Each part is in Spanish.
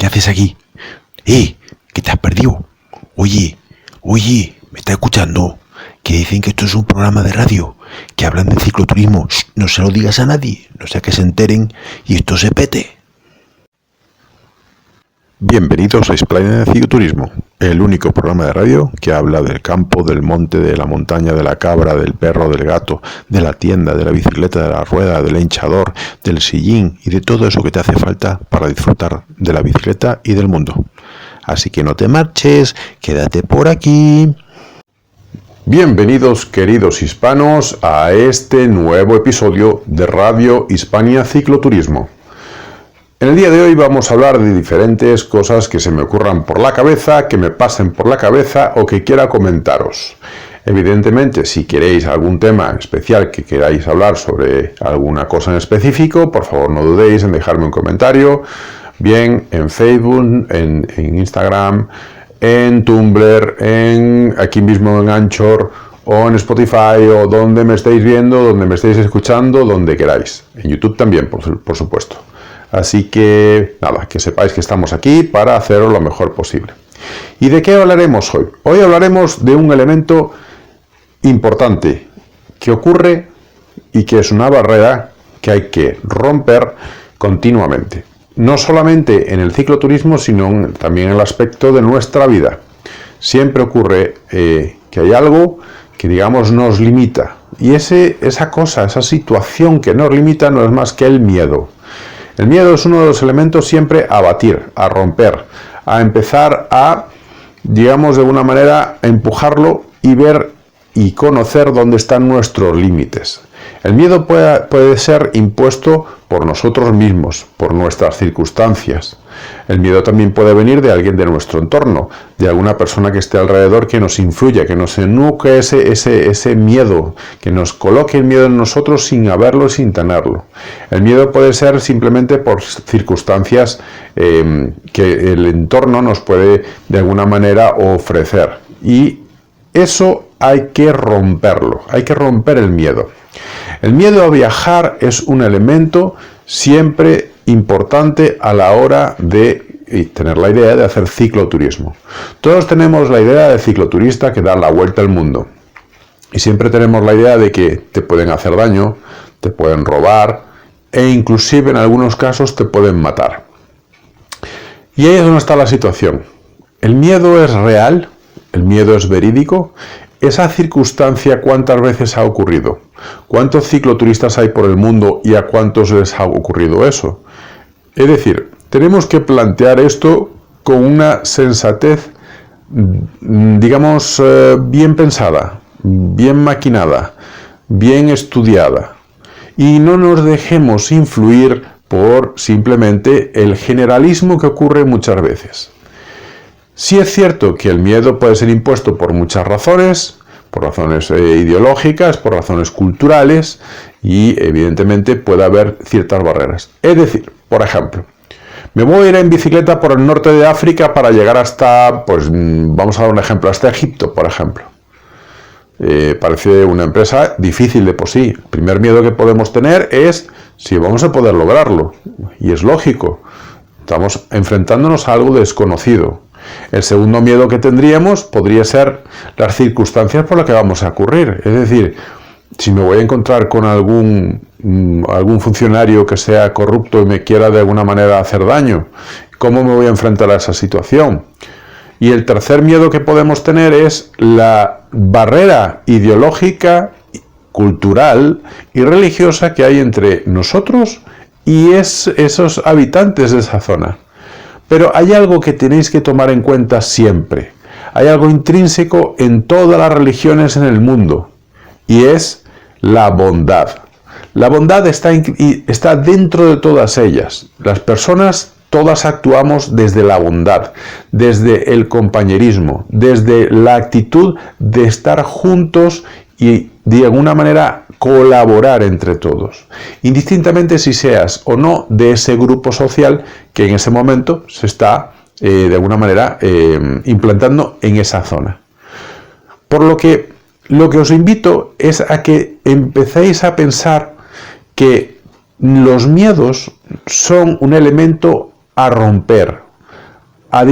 haces aquí? ¿Qué te has perdido? Oye, ¿me estás escuchando? Que dicen que esto es un programa de radio, que hablan de cicloturismo. Shh, no se lo digas a nadie, no sea que se enteren y esto se pete. Bienvenidos a Explainer de Cicloturismo, el único programa de radio que habla del campo, del monte, de la montaña, de la cabra, del perro, del gato, de la tienda, de la bicicleta, de la rueda, del hinchador, del sillín y de todo eso que te hace falta para disfrutar de la bicicleta y del mundo. Así que no te marches, quédate por aquí. Bienvenidos, queridos hispanos, a este nuevo episodio de Radio Hispania Cicloturismo. En el día de hoy vamos a hablar de diferentes cosas que se me ocurran por la cabeza, que me pasen por la cabeza o que quiera comentaros. Evidentemente, si queréis algún tema especial que queráis hablar sobre alguna cosa en específico, por favor no dudéis en dejarme un comentario, bien en Facebook, en Instagram, en Tumblr, aquí mismo en Anchor o en Spotify o donde me estéis viendo, donde me estéis escuchando, donde queráis. En YouTube también, por supuesto. Así que, nada, que sepáis que estamos aquí para hacerlo lo mejor posible. ¿Y de qué hablaremos hoy? Hoy hablaremos de un elemento importante que ocurre y que es una barrera que hay que romper continuamente. No solamente en el cicloturismo, sino también en el aspecto de nuestra vida. Siempre ocurre que hay algo que, digamos, nos limita. Y esa situación que nos limita no es más que el miedo. El miedo es uno de los elementos siempre a batir, a romper, a empezar a, digamos, de alguna manera, empujarlo y ver y conocer dónde están nuestros límites. El miedo puede ser impuesto por nosotros mismos, por nuestras circunstancias. El miedo también puede venir de alguien de nuestro entorno, de alguna persona que esté alrededor que nos influya, que nos enuque ese miedo, que nos coloque el miedo en nosotros sin haberlo, sin tenerlo. El miedo puede ser simplemente por circunstancias que el entorno nos puede de alguna manera ofrecer. Y eso hay que romperlo, hay que romper el miedo. El miedo a viajar es un elemento siempre importante a la hora de tener la idea de hacer cicloturismo. Todos tenemos la idea de cicloturista que da la vuelta al mundo. Y siempre tenemos la idea de que te pueden hacer daño, te pueden robar e inclusive en algunos casos te pueden matar. Y ahí es donde está la situación. El miedo es real, el miedo es verídico. Esa circunstancia, ¿cuántas veces ha ocurrido? ¿Cuántos cicloturistas hay por el mundo y a cuántos les ha ocurrido eso? Es decir, tenemos que plantear esto con una sensatez, digamos, bien pensada, bien maquinada, bien estudiada. Y no nos dejemos influir por simplemente el generalismo que ocurre muchas veces. Sí es cierto que el miedo puede ser impuesto por muchas razones, por razones ideológicas, por razones culturales y evidentemente puede haber ciertas barreras. Es decir, por ejemplo, me voy a ir en bicicleta por el norte de África para llegar hasta, pues vamos a dar un ejemplo, hasta Egipto, por ejemplo. Parece una empresa difícil de por sí. El primer miedo que podemos tener es si vamos a poder lograrlo. Y es lógico, estamos enfrentándonos a algo desconocido. El segundo miedo que tendríamos podría ser las circunstancias por las que vamos a ocurrir. Es decir, si me voy a encontrar con algún funcionario que sea corrupto y me quiera de alguna manera hacer daño, ¿cómo me voy a enfrentar a esa situación? Y el tercer miedo que podemos tener es la barrera ideológica, cultural y religiosa que hay entre nosotros y esos habitantes de esa zona. Pero hay algo que tenéis que tomar en cuenta siempre. Hay algo intrínseco en todas las religiones en el mundo y es la bondad. La bondad está dentro de todas ellas. Las personas todas actuamos desde la bondad, desde el compañerismo, desde la actitud de estar juntos y de alguna manera colaborar entre todos, indistintamente si seas o no de ese grupo social que en ese momento se está de alguna manera implantando en esa zona. Por lo que os invito es a que empecéis a pensar que los miedos son un elemento a romper, a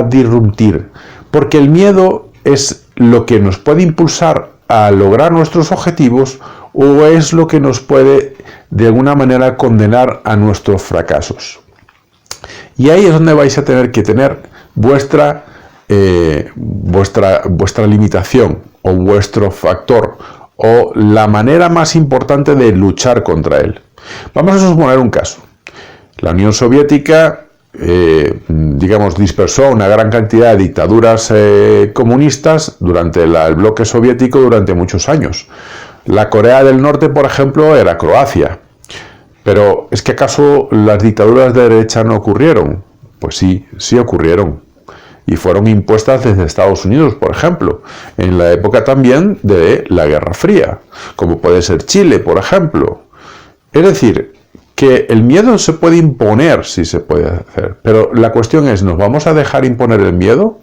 disrumpir, porque el miedo es lo que nos puede impulsar a lograr nuestros objetivos o es lo que nos puede de alguna manera condenar a nuestros fracasos. Y ahí es donde vais a tener que tener vuestra limitación o vuestro factor o la manera más importante de luchar contra él. Vamos a suponer un caso. La Unión Soviética dispersó una gran cantidad de dictaduras comunistas durante el bloque soviético durante muchos años. La Corea del Norte, por ejemplo, era Croacia. Pero ¿es que acaso las dictaduras de derecha no ocurrieron? Pues sí, sí ocurrieron. Y fueron impuestas desde Estados Unidos, por ejemplo, en la época también de la Guerra Fría, como puede ser Chile, por ejemplo. Es decir, que el miedo se puede imponer, sí se puede hacer, pero la cuestión es, ¿nos vamos a dejar imponer el miedo?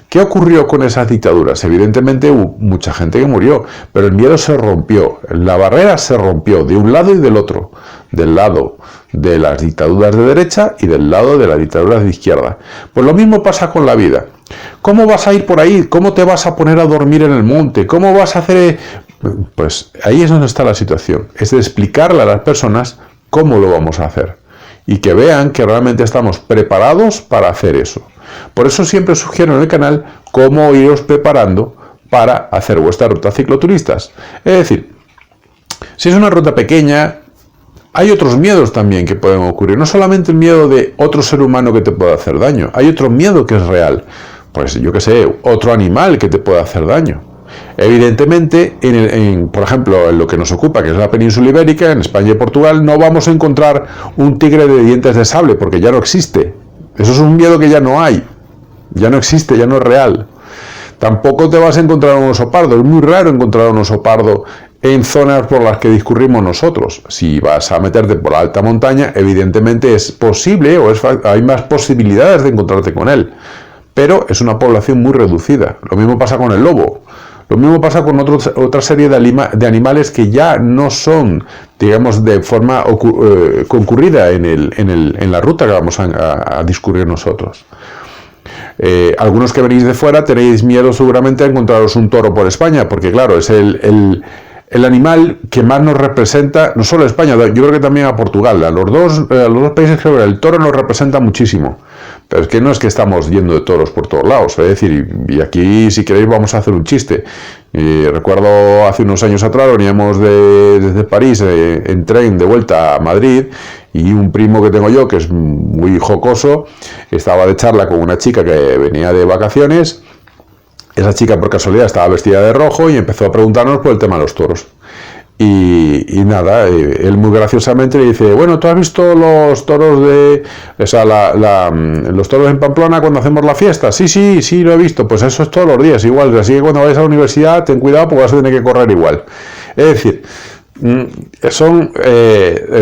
¿Qué ocurrió con esas dictaduras? Evidentemente hubo mucha gente que murió, pero el miedo se rompió, la barrera se rompió de un lado y del otro, del lado de las dictaduras de derecha y del lado de las dictaduras de izquierda. Pues lo mismo pasa con la vida. ¿Cómo vas a ir por ahí? ¿Cómo te vas a poner a dormir en el monte? ¿Cómo vas a hacer...? Pues ahí es donde está la situación, es de explicarle a las personas cómo lo vamos a hacer y que vean que realmente estamos preparados para hacer eso. Por eso siempre sugiero en el canal cómo iros preparando para hacer vuestras rutas cicloturistas. Es decir, si es una ruta pequeña, hay otros miedos también que pueden ocurrir. No solamente el miedo de otro ser humano que te pueda hacer daño, hay otro miedo que es real. Pues yo qué sé, otro animal que te pueda hacer daño. Evidentemente, por ejemplo, en lo que nos ocupa, que es la península ibérica, en España y Portugal, no vamos a encontrar un tigre de dientes de sable, porque ya no existe. Eso es un miedo que ya no hay, ya no existe, ya no es real. Tampoco te vas a encontrar un oso pardo, es muy raro encontrar un oso pardo en zonas por las que discurrimos nosotros. Si vas a meterte por la alta montaña, evidentemente es posible hay más posibilidades de encontrarte con él, pero es una población muy reducida. Lo mismo pasa con el lobo. Lo mismo pasa con otra serie de animales que ya no son, digamos, de forma concurrida en la ruta que vamos a discurrir nosotros. Algunos que venís de fuera tenéis miedo seguramente a encontraros un toro por España, porque claro, es el animal que más nos representa, no solo a España, yo creo que también a Portugal. A los dos países creo que el toro nos representa muchísimo. Pero es que no es que estamos yendo de toros por todos lados, es decir, y aquí si queréis vamos a hacer un chiste. Recuerdo hace unos años atrás veníamos desde París en tren de vuelta a Madrid y un primo que tengo yo, que es muy jocoso, estaba de charla con una chica que venía de vacaciones. Esa chica por casualidad estaba vestida de rojo y empezó a preguntarnos por el tema de los toros. Y nada, él muy graciosamente le dice, bueno, ¿tú has visto los toros los toros en Pamplona cuando hacemos la fiesta? Sí, lo he visto. Pues eso es todos los días, igual. Así que cuando vayas a la universidad, ten cuidado porque vas a tener que correr igual. Es decir, son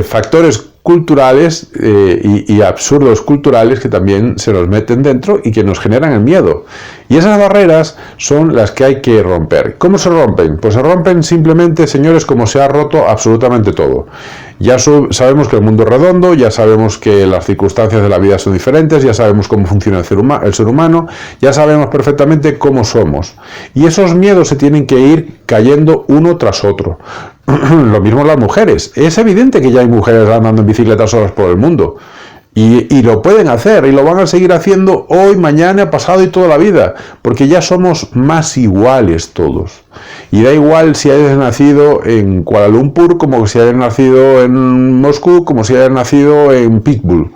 factores culturales y absurdos culturales que también se nos meten dentro y que nos generan el miedo. Y esas barreras son las que hay que romper. ¿Cómo se rompen? Pues se rompen simplemente, señores, como se ha roto absolutamente todo. Ya sabemos que el mundo es redondo, ya sabemos que las circunstancias de la vida son diferentes, ya sabemos cómo funciona el ser humano, ya sabemos perfectamente cómo somos. Y esos miedos se tienen que ir cayendo uno tras otro. Lo mismo las mujeres. Es evidente que ya hay mujeres andando en bicicletas solas por el mundo. Y lo pueden hacer, y lo van a seguir haciendo hoy, mañana, pasado y toda la vida, porque ya somos más iguales todos. Y da igual si hayas nacido en Kuala Lumpur, como si hayas nacido en Moscú, como si hayas nacido en Pitbull,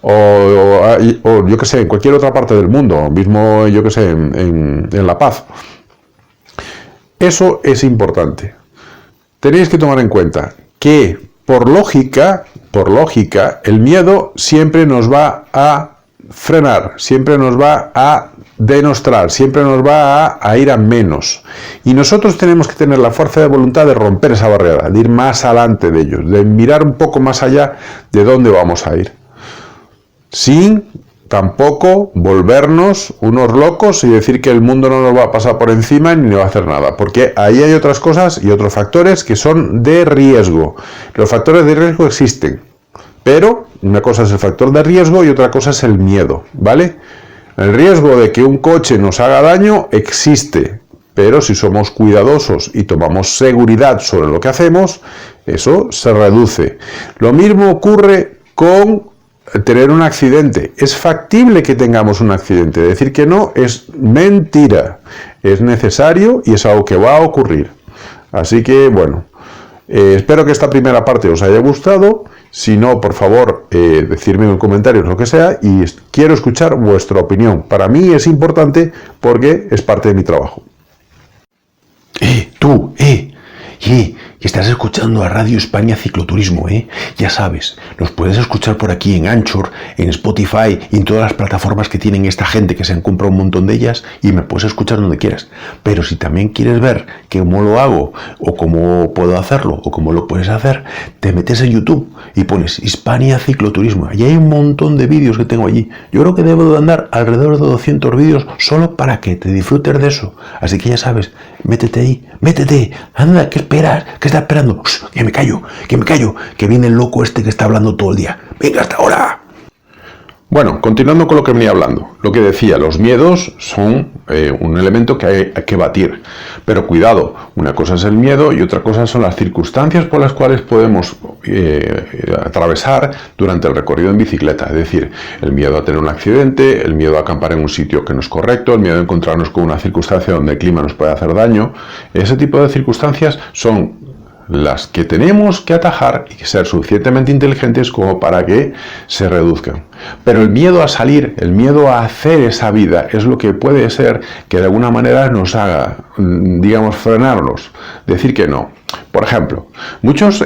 o yo que sé, en cualquier otra parte del mundo, mismo, yo que sé, en La Paz. Eso es importante. Tenéis que tomar en cuenta que, por lógica, el miedo siempre nos va a frenar, siempre nos va a denostrar, siempre nos va a ir a menos. Y nosotros tenemos que tener la fuerza de voluntad de romper esa barrera, de ir más adelante de ellos, de mirar un poco más allá de dónde vamos a ir. Sin tampoco volvernos unos locos y decir que el mundo no nos va a pasar por encima ni nos va a hacer nada, porque ahí hay otras cosas y otros factores que son de riesgo. Los factores de riesgo existen, Pero una cosa es el factor de riesgo y otra cosa es el miedo, ¿vale? El riesgo de que un coche nos haga daño existe, pero si somos cuidadosos y tomamos seguridad sobre lo que hacemos, eso se reduce. Lo mismo ocurre con tener un accidente. Es factible que tengamos un accidente. Decir que no es mentira. Es necesario y es algo que va a ocurrir. Así que, bueno, espero que esta primera parte os haya gustado. Si no, por favor, decidme en comentarios lo que sea y quiero escuchar vuestra opinión. Para mí es importante porque es parte de mi trabajo. Tú, que estás escuchando a Radio España Cicloturismo, ya sabes, nos puedes escuchar por aquí en Anchor, en Spotify y en todas las plataformas que tienen esta gente que se han comprado un montón de ellas y me puedes escuchar donde quieras. Pero si también quieres ver cómo lo hago o cómo puedo hacerlo o cómo lo puedes hacer, te metes en YouTube y pones Hispania Cicloturismo. Allí hay un montón de vídeos que tengo allí. Yo creo que debo de andar alrededor de 200 vídeos solo para que te disfrutes de eso. Así que ya sabes, métete ahí, métete, anda, ¿qué esperas? ¿Qué estás esperando? Que me callo, que viene el loco este que está hablando todo el día. Venga, hasta ahora. Bueno, continuando con lo que venía hablando, lo que decía, los miedos son un elemento que hay que batir, pero cuidado, una cosa es el miedo y otra cosa son las circunstancias por las cuales podemos atravesar durante el recorrido en bicicleta, es decir, el miedo a tener un accidente, el miedo a acampar en un sitio que no es correcto, el miedo a encontrarnos con una circunstancia donde el clima nos puede hacer daño. Ese tipo de circunstancias son las que tenemos que atajar y ser suficientemente inteligentes como para que se reduzcan. Pero el miedo a salir, el miedo a hacer esa vida es lo que puede ser que de alguna manera nos haga, digamos, frenarnos, decir que no. Por ejemplo, muchos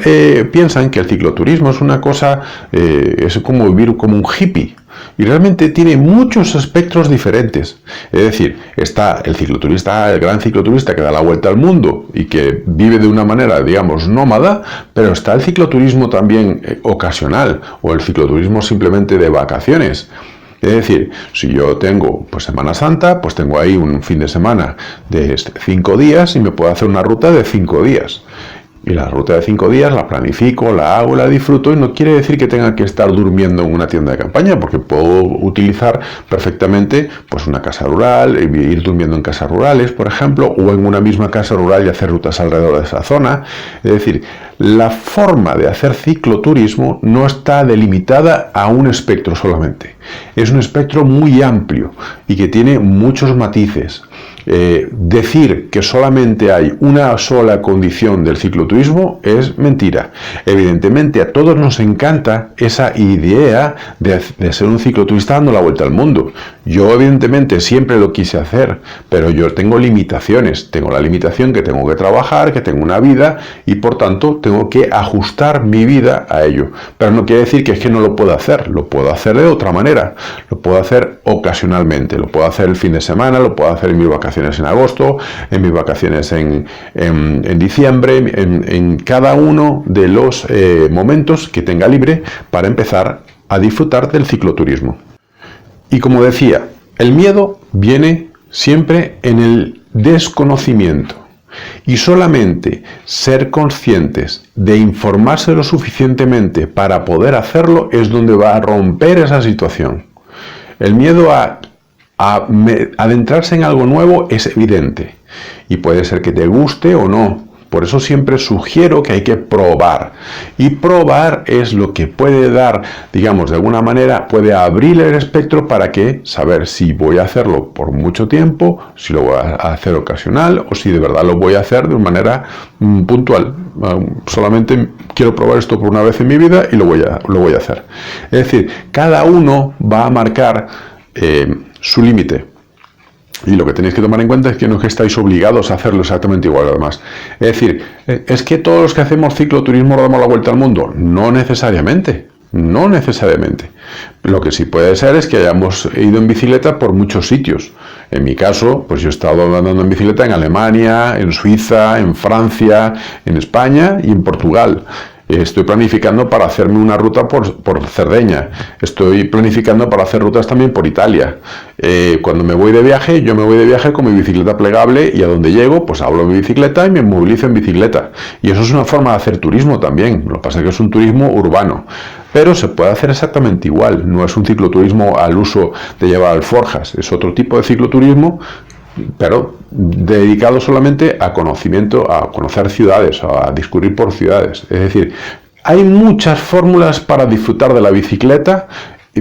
piensan que el cicloturismo es una cosa, es como vivir como un hippie. Y realmente tiene muchos espectros diferentes. Es decir, está el cicloturista, el gran cicloturista que da la vuelta al mundo y que vive de una manera, digamos, nómada, pero está el cicloturismo también ocasional o el cicloturismo simplemente de vacaciones. Es decir, si yo tengo Semana Santa, pues tengo ahí un fin de semana de 5 días y me puedo hacer una ruta de 5 días. Y la ruta de 5 días la planifico, la hago, la disfruto y no quiere decir que tenga que estar durmiendo en una tienda de campaña, porque puedo utilizar perfectamente una casa rural, ir durmiendo en casas rurales, por ejemplo, o en una misma casa rural y hacer rutas alrededor de esa zona. Es decir, la forma de hacer cicloturismo no está delimitada a un espectro solamente. Es un espectro muy amplio y que tiene muchos matices. Decir que solamente hay una sola condición del cicloturismo es mentira. Evidentemente a todos nos encanta esa idea de ser un cicloturista dando la vuelta al mundo. Yo evidentemente siempre lo quise hacer, pero yo tengo limitaciones. Tengo la limitación que tengo que trabajar, que tengo una vida y por tanto tengo que ajustar mi vida a ello. Pero no quiere decir que es que no lo puedo hacer. Lo puedo hacer de otra manera. Lo puedo hacer ocasionalmente. Lo puedo hacer el fin de semana, lo puedo hacer en mis vacaciones en agosto, en mis vacaciones en diciembre, en cada uno de los momentos que tenga libre para empezar a disfrutar del cicloturismo. Y como decía, el miedo viene siempre en el desconocimiento. Y solamente ser conscientes de informarse lo suficientemente para poder hacerlo es donde va a romper esa situación. El miedo a adentrarse en algo nuevo es evidente y puede ser que te guste o no. Por eso siempre sugiero que hay que probar. Y probar es lo que puede dar, digamos, de alguna manera, puede abrir el espectro para que saber si voy a hacerlo por mucho tiempo, si lo voy a hacer ocasional o si de verdad lo voy a hacer de una manera puntual. Solamente quiero probar esto por una vez en mi vida y lo voy a hacer. Es decir, cada uno va a marcar su límite. Y lo que tenéis que tomar en cuenta es que no es que estáis obligados a hacerlo exactamente igual además. Es decir, ¿es que todos los que hacemos cicloturismo damos la vuelta al mundo? No necesariamente. No necesariamente. Lo que sí puede ser es que hayamos ido en bicicleta por muchos sitios. En mi caso, pues yo he estado andando en bicicleta en Alemania, en Suiza, en Francia, en España y en Portugal. Estoy planificando para hacerme una ruta por Cerdeña. Estoy planificando para hacer rutas también por Italia. Cuando me voy de viaje, yo me voy de viaje con mi bicicleta plegable y a donde llego, pues hablo de mi bicicleta y me movilizo en bicicleta. Y eso es una forma de hacer turismo también. Lo que pasa es que es un turismo urbano. pero se puede hacer exactamente igual. No es un cicloturismo al uso de llevar alforjas, es otro tipo de cicloturismo, pero dedicado solamente a conocimiento, a conocer ciudades, a discurrir por ciudades. Es decir, hay muchas fórmulas para disfrutar de la bicicleta,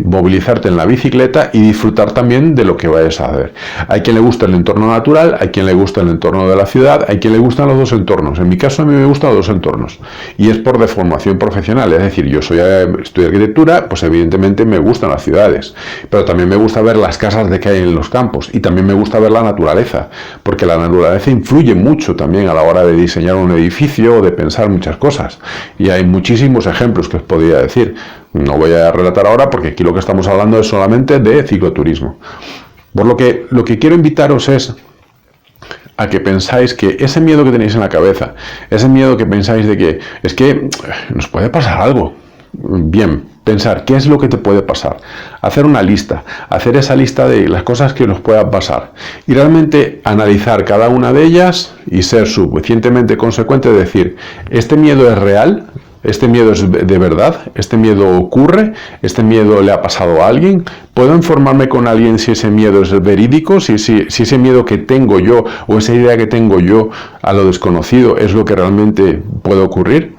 movilizarte en la bicicleta y disfrutar también de lo que vayas a hacer. Hay quien le gusta el entorno natural, hay quien le gusta el entorno de la ciudad, hay quien le gustan los dos entornos. En mi caso, a mí me gustan los dos entornos y es por deformación profesional. Es decir, yo estudio arquitectura, pues evidentemente me gustan las ciudades, pero también me gusta ver las casas de que hay en los campos y también me gusta ver la naturaleza, porque la naturaleza influye mucho también a la hora de diseñar un edificio o de pensar muchas cosas. Y hay muchísimos ejemplos que os podría decir. No voy a relatar ahora porque aquí lo que estamos hablando es solamente de cicloturismo. Por lo que quiero invitaros es a que pensáis que ese miedo que tenéis en la cabeza, ese miedo que pensáis de que es que nos puede pasar algo. Bien, pensar qué es lo que te puede pasar, hacer una lista, hacer esa lista de las cosas que nos puedan pasar y realmente analizar cada una de ellas y ser suficientemente consecuente de decir, este miedo es real. ¿Este miedo es de verdad? ¿Este miedo ocurre? ¿Este miedo le ha pasado a alguien? ¿Puedo informarme con alguien si ese miedo es verídico? Si ese miedo que tengo yo o esa idea que tengo yo a lo desconocido es lo que realmente puede ocurrir?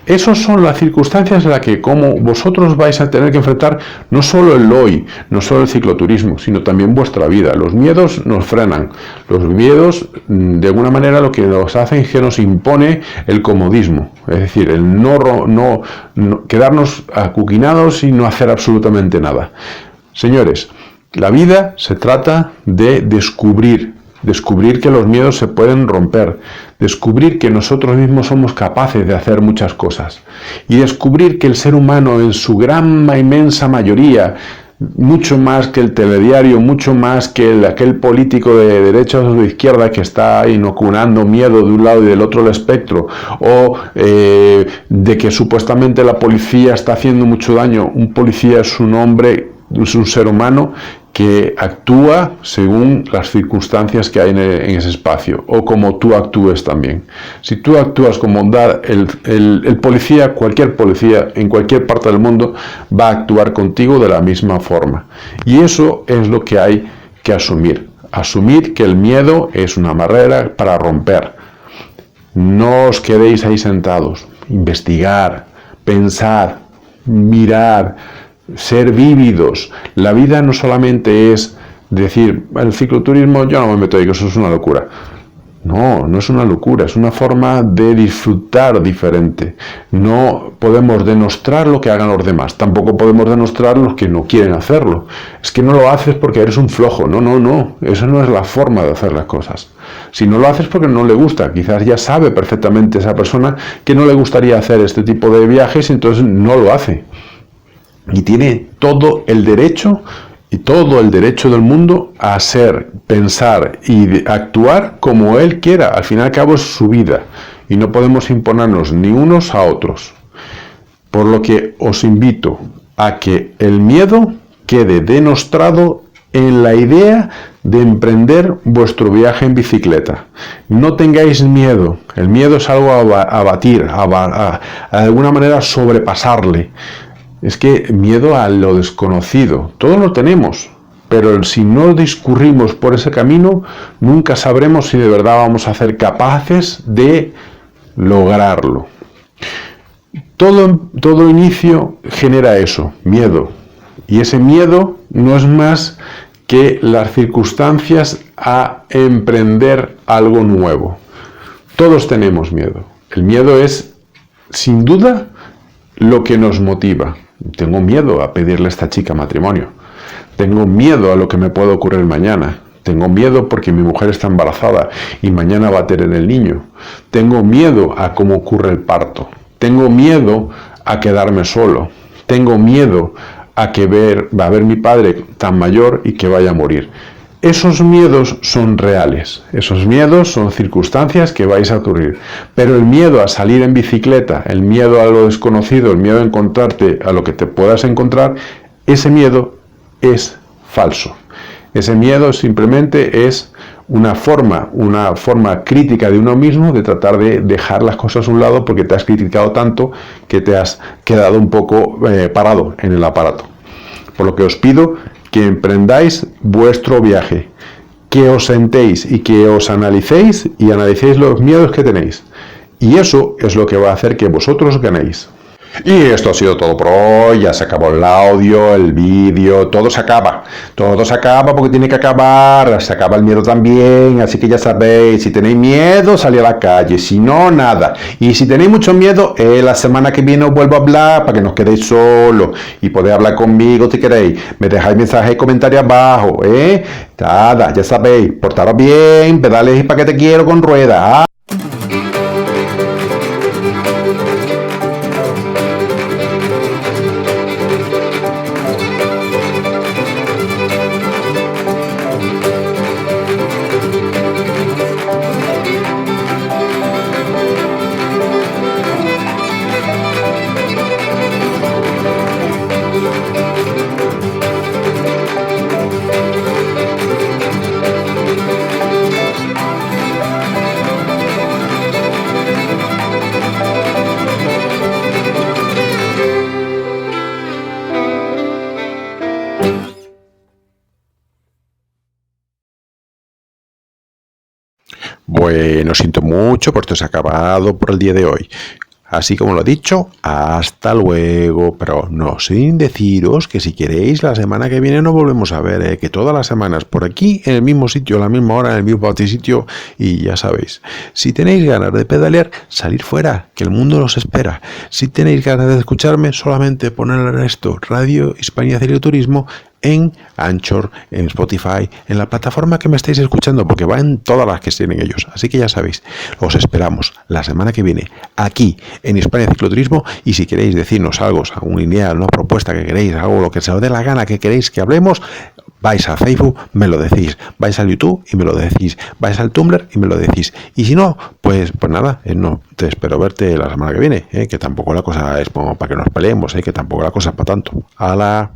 Esas son las circunstancias en las que como vosotros vais a tener que enfrentar no solo el hoy, no solo el cicloturismo, sino también vuestra vida. Los miedos nos frenan. Los miedos, de alguna manera, lo que nos hacen es que nos impone el comodismo. Es decir, el no quedarnos acuquinados y no hacer absolutamente nada. Señores, la vida se trata de descubrir que los miedos se pueden romper, descubrir que nosotros mismos somos capaces de hacer muchas cosas y descubrir que el ser humano en su gran inmensa mayoría, mucho más que el telediario, mucho más que aquel político de derecha o de izquierda que está inoculando miedo de un lado y del otro del espectro, o de que supuestamente la policía está haciendo mucho daño. Un policía es un hombre, es un ser humano que actúa según las circunstancias que hay en ese espacio, o como tú actúes también. Si tú actúas como el policía, cualquier policía en cualquier parte del mundo va a actuar contigo de la misma forma. Y eso es lo que hay que asumir. Asumir que el miedo es una barrera para romper. No os quedéis ahí sentados. Investigar, pensar, mirar, ser vívidos. La vida no solamente es decir, el cicloturismo yo no me meto ahí, que eso es una locura. No, no es una locura, es una forma de disfrutar diferente. No podemos denostar lo que hagan los demás, tampoco podemos denostar los que no quieren hacerlo. Es que no lo haces porque eres un flojo, no, esa no es la forma de hacer las cosas. Si no lo haces porque no le gusta, quizás ya sabe perfectamente esa persona que no le gustaría hacer este tipo de viajes, entonces no lo hace. Y tiene todo el derecho del mundo a hacer, pensar y actuar como él quiera. Al fin y al cabo es su vida y no podemos imponernos ni unos a otros. Por lo que os invito a que el miedo quede denostrado en la idea de emprender vuestro viaje en bicicleta. No tengáis miedo. El miedo es algo a batir, a de alguna manera sobrepasarle. Es que miedo a lo desconocido, todos lo tenemos, pero si no discurrimos por ese camino, nunca sabremos si de verdad vamos a ser capaces de lograrlo. Todo inicio genera eso, miedo, y ese miedo no es más que las circunstancias a emprender algo nuevo. Todos tenemos miedo. El miedo es, sin duda, lo que nos motiva. Tengo miedo a pedirle a esta chica matrimonio. Tengo miedo a lo que me pueda ocurrir mañana. Tengo miedo porque mi mujer está embarazada y mañana va a tener el niño. Tengo miedo a cómo ocurre el parto. Tengo miedo a quedarme solo. Tengo miedo a va a ver mi padre tan mayor y que vaya a morir. Esos miedos son reales, esos miedos son circunstancias que vais a ocurrir, pero el miedo a salir en bicicleta, el miedo a lo desconocido, el miedo a encontrarte a lo que te puedas encontrar, ese miedo es falso. Ese miedo simplemente es una forma crítica de uno mismo, de tratar de dejar las cosas a un lado porque te has criticado tanto que te has quedado un poco parado en el aparato. Por lo que os pido que emprendáis vuestro viaje, que os sentéis y que os analicéis y analicéis los miedos que tenéis. Y eso es lo que va a hacer que vosotros ganéis. Y esto ha sido todo por hoy. Ya se acabó el audio, el vídeo, todo se acaba porque tiene que acabar, se acaba el miedo también, así que ya sabéis, si tenéis miedo, salid a la calle, si no, nada. Y si tenéis mucho miedo, la semana que viene os vuelvo a hablar para que no os quedéis solos y podéis hablar conmigo si queréis. Me dejáis mensajes y comentarios abajo, nada, ya sabéis, portaros bien, pedales y para que te quiero con ruedas. Bueno, siento mucho, pero esto se ha acabado por el día de hoy. Así como lo he dicho, hasta luego, pero no sin deciros que si queréis la semana que viene nos volvemos a ver, que todas las semanas por aquí, en el mismo sitio, a la misma hora, en el mismo sitio, y ya sabéis, si tenéis ganas de pedalear, salir fuera, que el mundo nos espera. Si tenéis ganas de escucharme, solamente poner esto, Radio Hispania Cicloturismo, en Anchor, en Spotify, en la plataforma que me estáis escuchando, porque va en todas las que tienen ellos. Así que ya sabéis, os esperamos la semana que viene aquí en Hispania Cicloturismo, y si queréis decirnos algo, alguna idea, una propuesta que queréis, algo lo que se os dé la gana que queréis que hablemos, vais a Facebook, me lo decís, vais al YouTube y me lo decís, vais al Tumblr y me lo decís, y si no, pues nada, no, te espero verte la semana que viene, que tampoco la cosa es como para que nos peleemos, que tampoco la cosa es para tanto. ¡Hala!